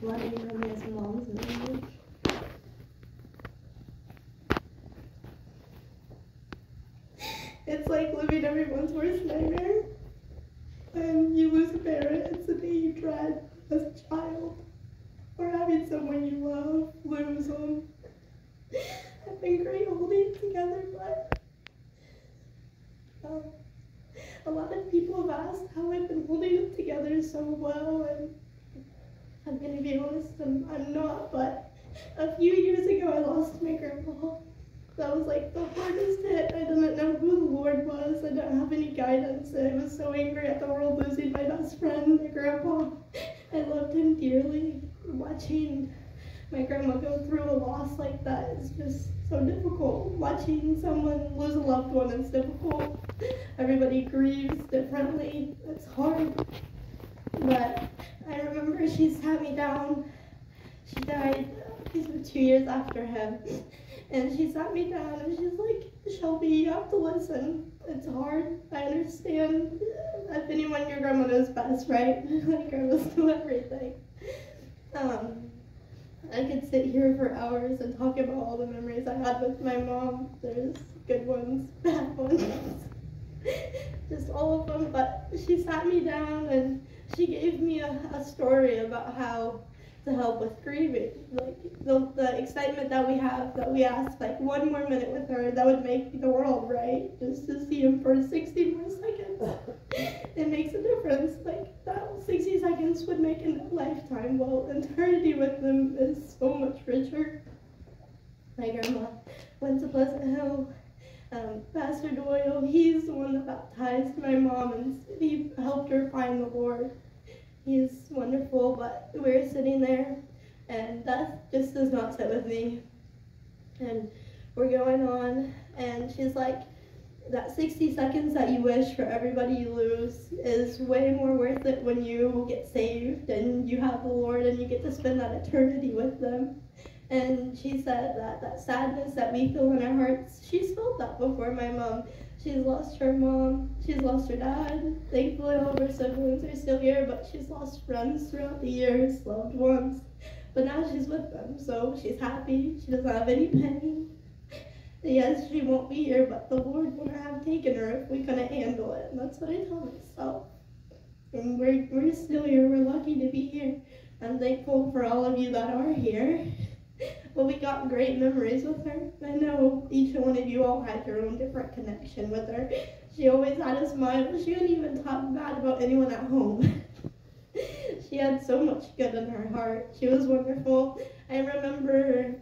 What do you remember as mom's memory? It's like living everyone's worst nightmare. And you lose a parent, it's the day you dread as a child. Or having someone you love lose them. I've been great holding it together, but a lot of people have asked how I've been holding it together so well, and I'm going to be honest, I'm not, but a few years ago I lost my grandpa. That was like the hardest hit. I didn't know who the Lord was. I didn't have any guidance. I was so angry at the world losing my best friend, my grandpa. I loved him dearly. Watching my grandma go through a loss like that is just so difficult. Watching someone lose a loved one is difficult. Everybody grieves differently. It's hard. But I remember she sat me down. She died, these were 2 years after him. And she sat me down and she's like, Shelby, you have to listen. It's hard. I understand. If anyone, your grandma knows best, right? Like, grandmas do everything. I could sit here for hours and talk about all the memories I had with my mom. There's good ones, bad ones, just all of them. But she sat me down and she gave me a story about how to help with grieving. Like the excitement that we have, that we ask like one more minute with her, that would make the world, right? Just to see him for 60 more seconds. It makes a difference. Like that 60 seconds would make a lifetime. Well, eternity with them is so much richer. My grandma went to Pleasant Hill. Pastor Doyle, he's the one that baptized my mom and he helped her find the Lord. He's wonderful, but we were sitting there, and that just does not sit with me. And we're going on, and she's like, that 60 seconds that you wish for everybody you lose is way more worth it when you get saved and you have the Lord and you get to spend that eternity with them. And she said that sadness that we feel in our hearts, she's felt that before, my mom. She's lost her mom, she's lost her dad. Thankfully all of her siblings are still here, but she's lost friends throughout the years, loved ones. But now she's with them, so she's happy, she doesn't have any pain. Yes, she won't be here, but the Lord wouldn't have taken her if we couldn't handle it. And that's what I tell myself. And we're still here, we're lucky to be here. I'm thankful for all of you that are here. But we got great memories with her. I know each one of you all had your own different connection with her. She always had a smile. She wouldn't even talk bad about anyone at home. She had so much good in her heart. She was wonderful. I remember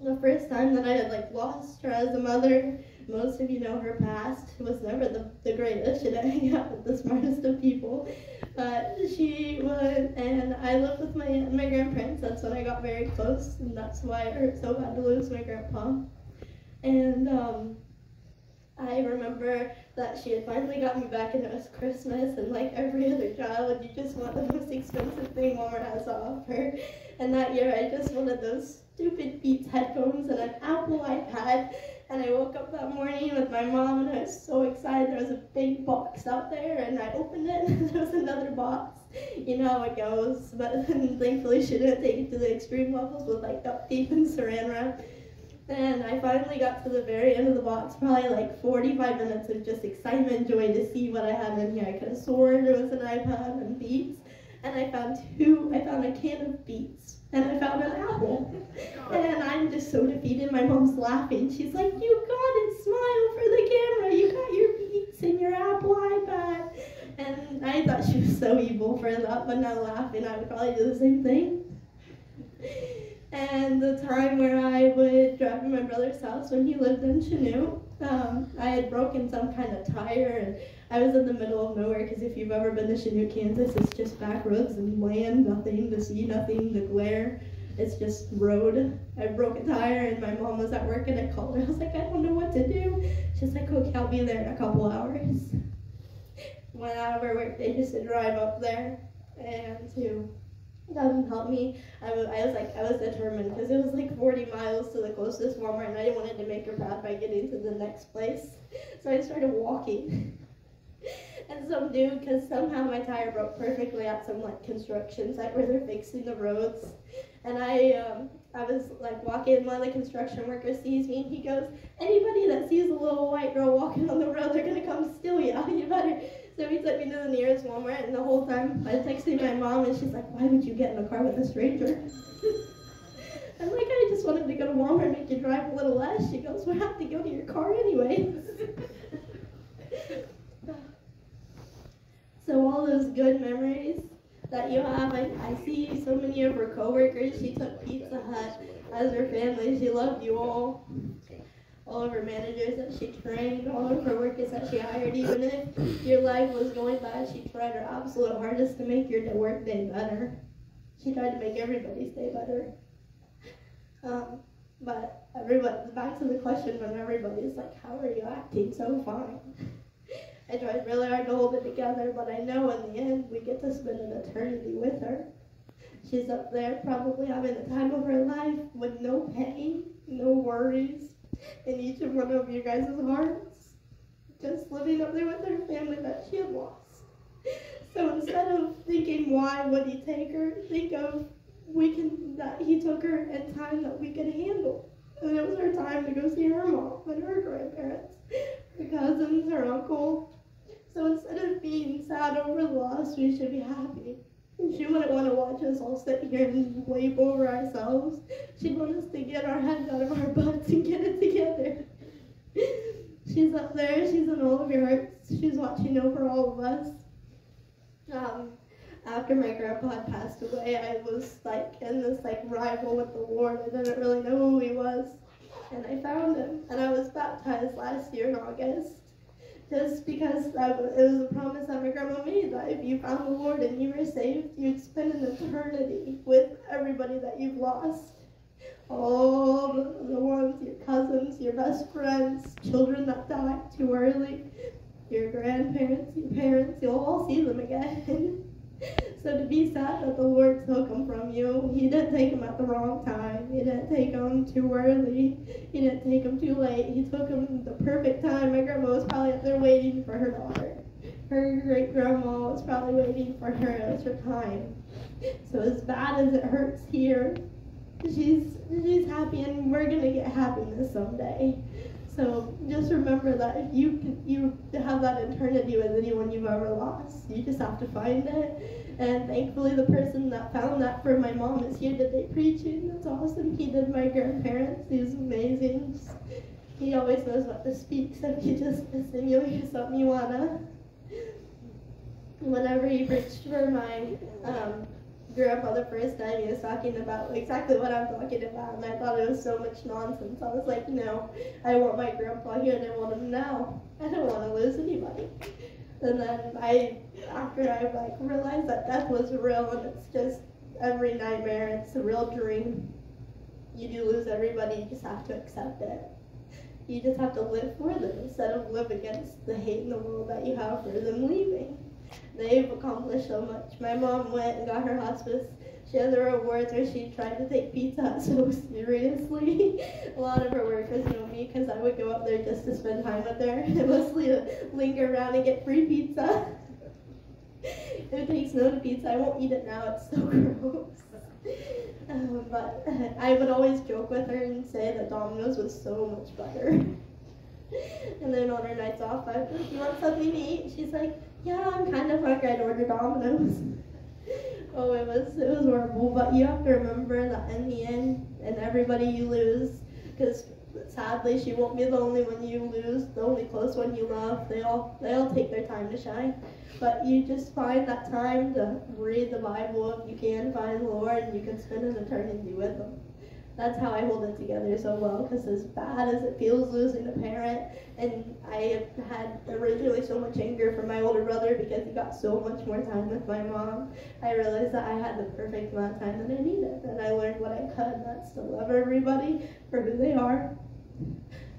the first time that I had lost her as a mother. Most of you know her past was never the greatest. She didn't hang out with the smartest of people. But she was, and I lived with my grandparents. That's when I got very close, and that's why it hurt so bad to lose my grandpa. And I remember that she had finally got me back, and it was Christmas, and like every other child, you just want the most expensive thing Walmart has to offer. And that year, I just wanted those stupid Beats headphones and an Apple iPad. And I woke up that morning with my mom, and I was so excited. There was a big box out there, and I opened it, and there was another box. You know how it goes. But thankfully, she didn't take it to the extreme levels with duct tape and saran wrap. And I finally got to the very end of the box, probably 45 minutes of just excitement and joy to see what I had in here. I could have sworn there was an iPad and Beats. And I found a can of Beats, and I found an apple. And I'm just so defeated. My mom's laughing. She's like, you got it, smile for the camera. You got your Beats and your Apple iPad. And I thought she was so evil for that, but now laughing, I would probably do the same thing. And the time where I would drive to my brother's house when he lived in Chanute, I had broken some kind of tire, and I was in the middle of nowhere, because if you've ever been to Chanute, Kansas, it's just back roads and land, nothing to see, nothing to glare. It's just road. I broke a tire, and my mom was at work, and I called her. I was like, I don't know what to do. She's like, okay, I'll be there in a couple hours. Went out of her work day just to drive up there and to come help me. I was determined, because it was 40 miles to the closest Walmart, and I didn't want to make her proud by getting to the next place. So I started walking. And some do, because somehow my tire broke perfectly at some like construction site where they're fixing the roads. And I was like walking, and one of the construction workers sees me, and he goes, "Anybody that sees a little white girl walking on the road, they're gonna come steal you. You better." So he took me to the nearest Walmart, and the whole time I texted my mom, and she's like, "Why would you get in a car with a stranger?" I'm like, "I just wanted to go to Walmart and make you drive a little less." She goes, "We'll have to go to your car anyway." So all those good memories that you have, I see so many of her coworkers. She took Pizza Hut as her family. She loved you all. All of her managers that she trained, all of her workers that she hired. Even if your life was going bad, she tried her absolute hardest to make your work day better. She tried to make everybody's day better. But everybody, back to the question when everybody's like, "How are you acting so fine?" I tried really hard to hold it together, but I know in the end we get to spend an eternity with her. She's up there probably having the time of her life with no pain, no worries in each and one of you guys' hearts. Just living up there with her family that she had lost. So instead of thinking, why would he take her, think of that he took her in time that we could handle. And it was her time to go see her mom and her grandparents, her cousins, her uncle. So instead of being sad over the loss, we should be happy. She wouldn't want to watch us all sit here and weep over ourselves. She'd want us to get our heads out of our butts and get it together. She's up there. She's in all of your hearts. She's watching over all of us. After my grandpa had passed away, I was in this rival with the Lord. I didn't really know who he was. And I found him. And I was baptized last year in August. Just because it was a promise that my grandma made, that if you found the Lord and you were saved, you'd spend an eternity with everybody that you've lost. All the ones, your cousins, your best friends, children that died too early, your grandparents, your parents, you'll all see them again. So to be sad that the Lord took them from you, he didn't take them at the wrong time. He didn't take them too early. He didn't take them too late. He took them the perfect time. My grandma was probably up there waiting for her daughter. Her great-grandma was probably waiting for her. It was her time. So as bad as it hurts here, she's happy, and we're going to get happiness someday. So just remember that if you have that eternity with anyone you've ever lost, you just have to find it. And thankfully the person that found that for my mom is here today preaching. That's awesome. He did my grandparents. He's amazing. He always knows what to speak, so if you just listen, you'll hear something you wanna. Whenever he preached for my grandpa the first time, he was talking about exactly what I'm talking about, and I thought it was so much nonsense. I was like, no, I want my grandpa here, and I want him now. I don't want to lose anybody. And then after I realized that death was real, and it's just every nightmare, it's a real dream. You do lose everybody, you just have to accept it. You just have to live for them instead of live against the hate in the world that you have for them leaving. They've accomplished so much. My mom went and got her hospice. She had the rewards where she tried to take Pizza Hut so seriously. A lot of her workers know me because I would go up there just to spend time with her and mostly to linger around and get free pizza. If it takes no to pizza, I won't eat it now. It's so gross. But I would always joke with her and say that Domino's was so much better. And then on her nights off, I'd be like, "You want something to eat?" She's like, "Yeah, I'm kind of hungry. I'd order Domino's." Oh, it was horrible. But you have to remember that in the end, and everybody you lose, because sadly she won't be the only one you lose, the only close one you love. They all take their time to shine. But you just find that time to read the Bible if you can, find the Lord, and you can spend an eternity with them. That's how I hold it together so well, because as bad as it feels losing a parent, and I had originally so much anger for my older brother because he got so much more time with my mom, I realized that I had the perfect amount of time that I needed, and I learned what I could, and that's to love everybody for who they are,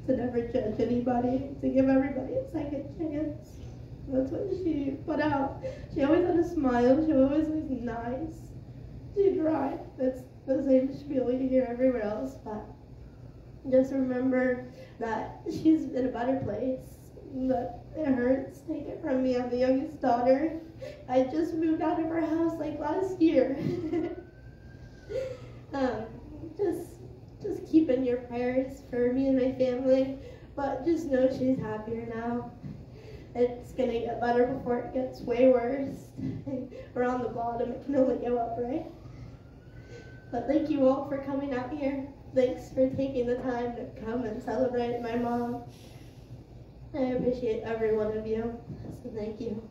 to never judge anybody, to give everybody a second chance. That's what she put out. She always had a smile. She always was nice. She tried. That's the same spiel you hear everywhere else, but just remember that she's in a better place. but it hurts. Take it from me. I'm the youngest daughter. I just moved out of our house like last year. Just keep in your prayers for me and my family, but just know she's happier now. It's gonna get better before it gets way worse. We're on the bottom, it can only go up, right? But thank you all for coming out here. Thanks for taking the time to come and celebrate my mom. I appreciate every one of you, so thank you.